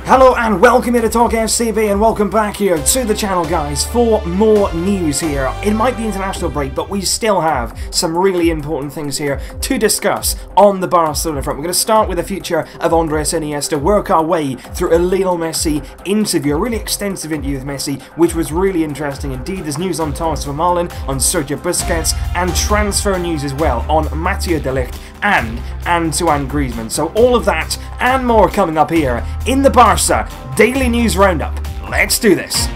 Hello and welcome here to Talk FCB, and welcome back here to the channel, guys, for more news here. It might be international break, but we still have some really important things here to discuss on the Barcelona front. We're going to start with the future of Andres Iniesta, work our way through a Lionel Messi interview, a really extensive interview with Messi, which was really interesting indeed. There's news on Thomas Vermaelen, on Sergio Busquets, and transfer news as well on Mathieu de Ligt and Antoine Griezmann. So all of that and more coming up here in the Barca Daily News Roundup. Let's do this.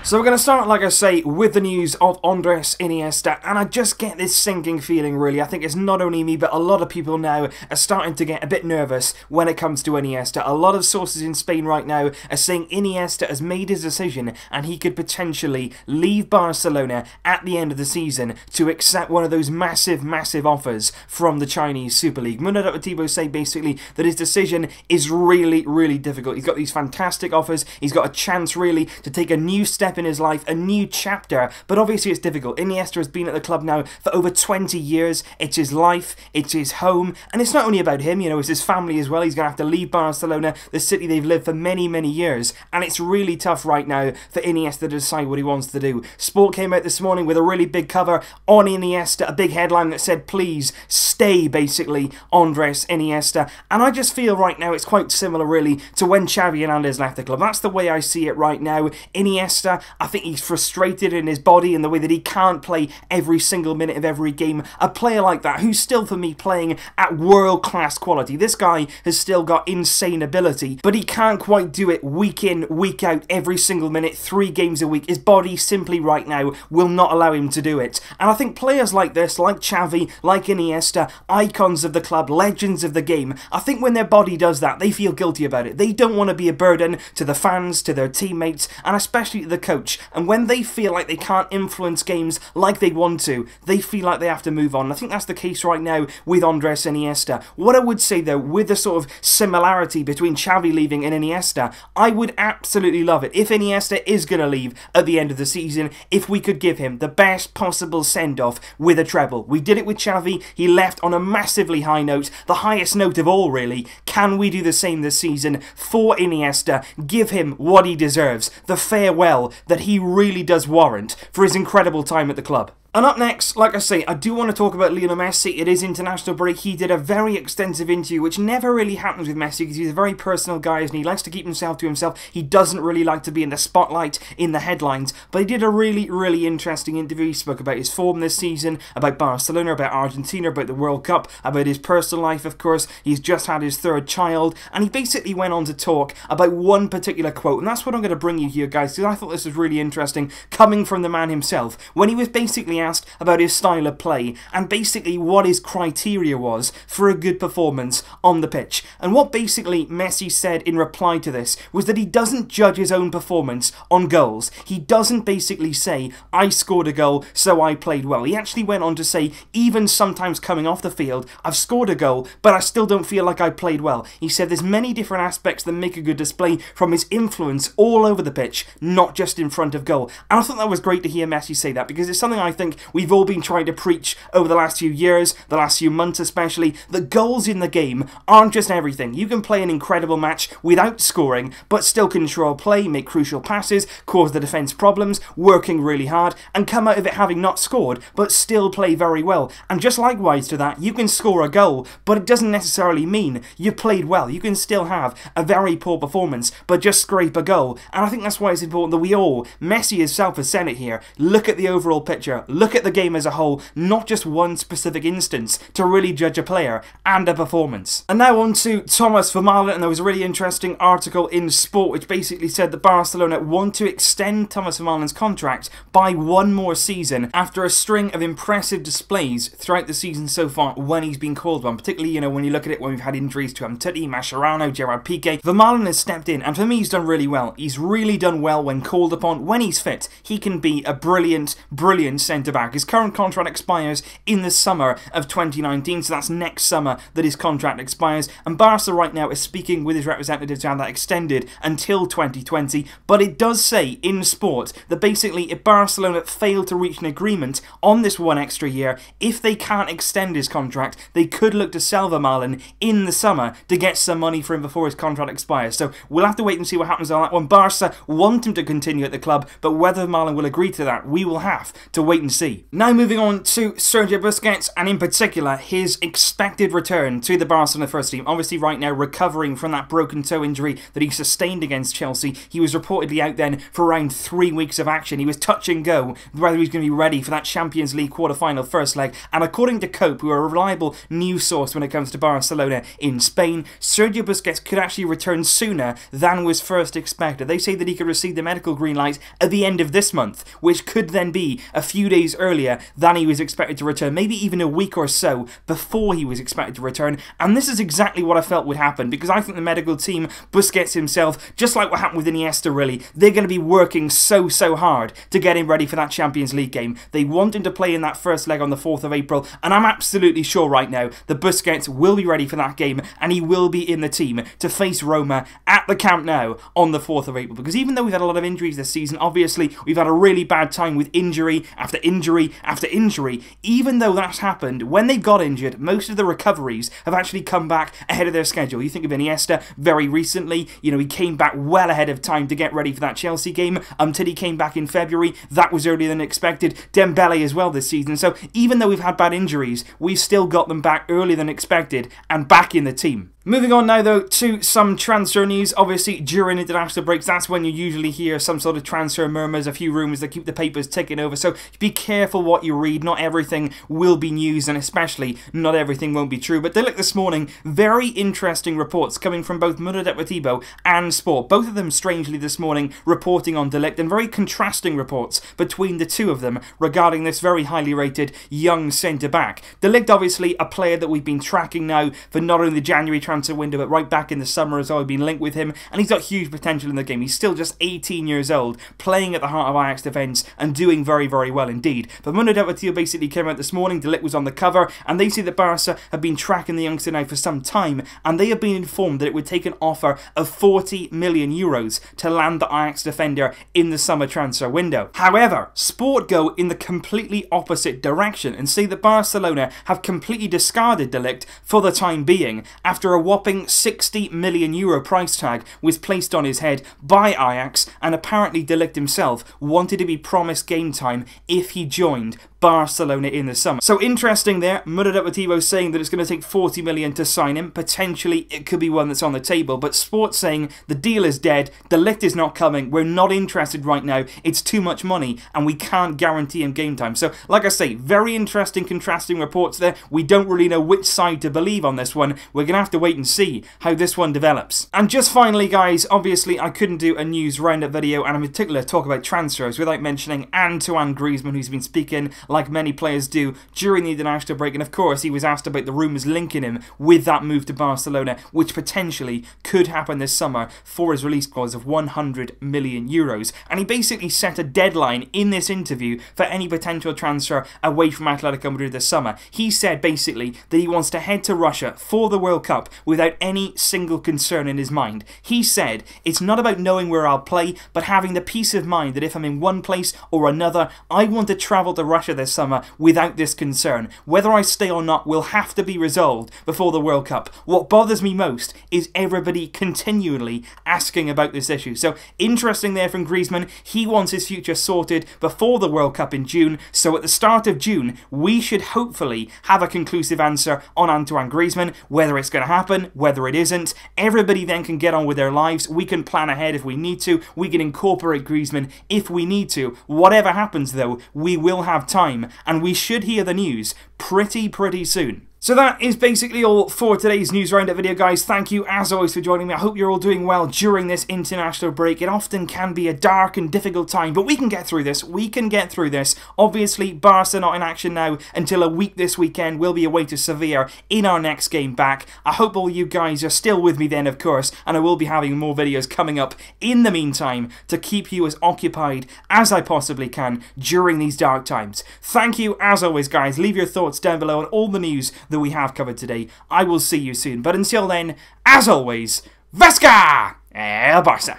So we're going to start, like I say, with the news of Andres Iniesta, and I just get this sinking feeling, really. I think it's not only me, but a lot of people now are starting to get a bit nervous when it comes to Iniesta. A lot of sources in Spain right now are saying Iniesta has made his decision and he could potentially leave Barcelona at the end of the season to accept one of those massive, massive offers from the Chinese Super League. Mundo Deportivo say basically that his decision is really, really difficult. He's got these fantastic offers. He's got a chance, really, to take a new step in his life, a new chapter, but obviously it's difficult. Iniesta has been at the club now for over 20 years. It's his life, it's his home, and it's not only about him, you know, it's his family as well. He's going to have to leave Barcelona, the city they've lived for many, many years, and it's really tough right now for Iniesta to decide what he wants to do. Sport came out this morning with a really big cover on Iniesta, a big headline that said, please stay, basically, Andres Iniesta, and I just feel right now it's quite similar, really, to when Xavi Hernandez left the club. That's the way I see it right now. Iniesta, I think he's frustrated in his body in the way that he can't play every single minute of every game. A player like that, who's still, for me, playing at world-class quality. This guy has still got insane ability, but he can't quite do it week in, week out, every single minute, 3 games a week. His body simply right now will not allow him to do it. And I think players like this, like Xavi, like Iniesta, icons of the club, legends of the game, I think when their body does that, they feel guilty about it. They don't want to be a burden to the fans, to their teammates, and especially to the coach. And when they feel like they can't influence games like they want to, they feel like they have to move on. I think that's the case right now with Andres Iniesta. What I would say, though, with the sort of similarity between Xavi leaving and Iniesta, I would absolutely love it if Iniesta is going to leave at the end of the season, if we could give him the best possible send-off with a treble. We did it with Xavi. He left on a massively high note, the highest note of all, really. Can we do the same this season for Iniesta? Give him what he deserves, the farewell that he really does warrant for his incredible time at the club. And up next, like I say, I do want to talk about Lionel Messi. It is international break. He did a very extensive interview, which never really happens with Messi because he's a very personal guy and he likes to keep himself to himself. He doesn't really like to be in the spotlight, in the headlines, but he did a really, really interesting interview. He spoke about his form this season, about Barcelona, about Argentina, about the World Cup, about his personal life, of course. He's just had his 3rd child, and he basically went on to talk about one particular quote, and that's what I'm going to bring you here, guys, because I thought this was really interesting, coming from the man himself, when he was basically asked about his style of play and basically what his criteria was for a good performance on the pitch. And what basically Messi said in reply to this was that he doesn't judge his own performance on goals. He doesn't basically say, I scored a goal, so I played well. He actually went on to say, even sometimes coming off the field, I've scored a goal, but I still don't feel like I played well. He said there's many different aspects that make a good display, from his influence all over the pitch, not just in front of goal. And I thought that was great to hear Messi say that, because it's something I think we've all been trying to preach over the last few years, the last few months especially, that goals in the game aren't just everything. You can play an incredible match without scoring, but still control play, make crucial passes, cause the defence problems, working really hard, and come out of it having not scored, but still play very well. And just likewise to that, you can score a goal, but it doesn't necessarily mean you played well. You can still have a very poor performance, but just scrape a goal. And I think that's why it's important that we all, Messi himself has said it here, look at the overall picture, look at the game as a whole, not just one specific instance, to really judge a player and a performance. And now on to Thomas Vermaelen, and there was a really interesting article in Sport which basically said that Barcelona want to extend Thomas Vermaelen's contract by 1 more season after a string of impressive displays throughout the season so far when he's been called on, particularly, you know, when you look at it when we've had injuries to Umtiti, Mascherano, Gerard Piqué. Vermaelen has stepped in, and for me he's done really well. He's really done well when called upon. When he's fit, he can be a brilliant, brilliant centre centre-back. His current contract expires in the summer of 2019, so that's next summer that his contract expires, and Barca right now is speaking with his representatives to have that extended until 2020, but it does say in Sport that basically if Barcelona fail to reach an agreement on this one extra year, if they can't extend his contract, they could look to sell Vermaelen in the summer to get some money for him before his contract expires. So we'll have to wait and see what happens on that one. Barca want him to continue at the club, but whether Vermaelen will agree to that, we will have to wait and see. Now moving on to Sergio Busquets, and in particular his expected return to the Barcelona first team. Obviously right now recovering from that broken toe injury that he sustained against Chelsea. He was reportedly out then for around 3 weeks of action. He was touch and go whether he's going to be ready for that Champions League quarter-final first leg, and according to Cope, who are a reliable news source when it comes to Barcelona in Spain, Sergio Busquets could actually return sooner than was first expected. They say that he could receive the medical green light at the end of this month, which could then be a few days earlier than he was expected to return, maybe even a week or so before he was expected to return. And this is exactly what I felt would happen, because I think the medical team, Busquets himself, just like what happened with Iniesta really, they're going to be working so hard to get him ready for that Champions League game. They want him to play in that first leg on the 4th of April, and I'm absolutely sure right now that Busquets will be ready for that game, and he will be in the team to face Roma at the Camp Nou on the 4th of April. Because even though we've had a lot of injuries this season, obviously we've had a really bad time with injury after injury after injury. Even though that's happened, when they got injured, most of the recoveries have actually come back ahead of their schedule. You think of Iniesta very recently, you know, he came back well ahead of time to get ready for that Chelsea game until he came back in February. That was earlier than expected. Dembele as well this season. So even though we've had bad injuries, we've still got them back earlier than expected and back in the team. Moving on now though to some transfer news. Obviously during international breaks, that's when you usually hear some sort of transfer murmurs, a few rumours that keep the papers ticking over, so be careful what you read. Not everything will be news, and especially not everything won't be true. But look, this morning, very interesting reports coming from both Mundo Deportivo and Sport, both of them strangely this morning reporting on De Ligt, and very contrasting reports between the two of them regarding this very highly rated young centre-back. De Ligt obviously a player that we've been tracking now for not only the January transfer window, but right back in the summer as well. We've been linked with him, and he's got huge potential in the game. He's still just 18 years old, playing at the heart of Ajax defence and doing very well indeed. But Mundo Deportivo basically came out this morning, De Ligt was on the cover, and they say that Barca have been tracking the youngster now for some time, and they have been informed that it would take an offer of 40 million euros to land the Ajax defender in the summer transfer window. However, Sport go in the completely opposite direction and say that Barcelona have completely discarded De Ligt for the time being after a whopping 60 million euro price tag was placed on his head by Ajax, and apparently De Ligt himself wanted to be promised game time if he joined Barcelona in the summer. So interesting there, Mundo Deportivo saying that it's going to take 40 million to sign him. Potentially it could be one that's on the table, but Sports saying the deal is dead, De Ligt is not coming, we're not interested right now, it's too much money and we can't guarantee him game time. So like I say, very interesting contrasting reports there. We don't really know which side to believe on this one. We're going to have to wait and see how this one develops. And just finally guys, obviously I couldn't do a news roundup video and in particular talk about transfers without mentioning Antoine Griezmann, who's been speaking like many players do during the international break, and of course he was asked about the rumours linking him with that move to Barcelona, which potentially could happen this summer for his release clause of 100 million euros. And he basically set a deadline in this interview for any potential transfer away from Atletico Madrid this summer. He said basically that he wants to head to Russia for the World Cup without any single concern in his mind. He said, it's not about knowing where I'll play, but having the peace of mind that if I'm in one place or another, I want to travel to Russia this summer without this concern. Whether I stay or not will have to be resolved before the World Cup. What bothers me most is everybody continually asking about this issue. So interesting there from Griezmann. He wants his future sorted before the World Cup in June. So at the start of June, we should hopefully have a conclusive answer on Antoine Griezmann. Whether it's going to happen, whether it isn't, everybody then can get on with their lives. We can plan ahead if we need to. We can incorporate Griezmann if we need to. Whatever happens though, we will have time, and we should hear the news pretty soon. So that is basically all for today's News Roundup video, guys. Thank you, as always, for joining me. I hope you're all doing well during this international break. It often can be a dark and difficult time, but we can get through this. We can get through this. Obviously, Barca not in action now until a week this weekend. We'll be away to Sevilla in our next game back. I hope all you guys are still with me then, of course, and I will be having more videos coming up in the meantime to keep you as occupied as I possibly can during these dark times. Thank you, as always, guys. Leave your thoughts down below on all the news that we have covered today. I will see you soon. But until then, as always, Vasca! El Barça!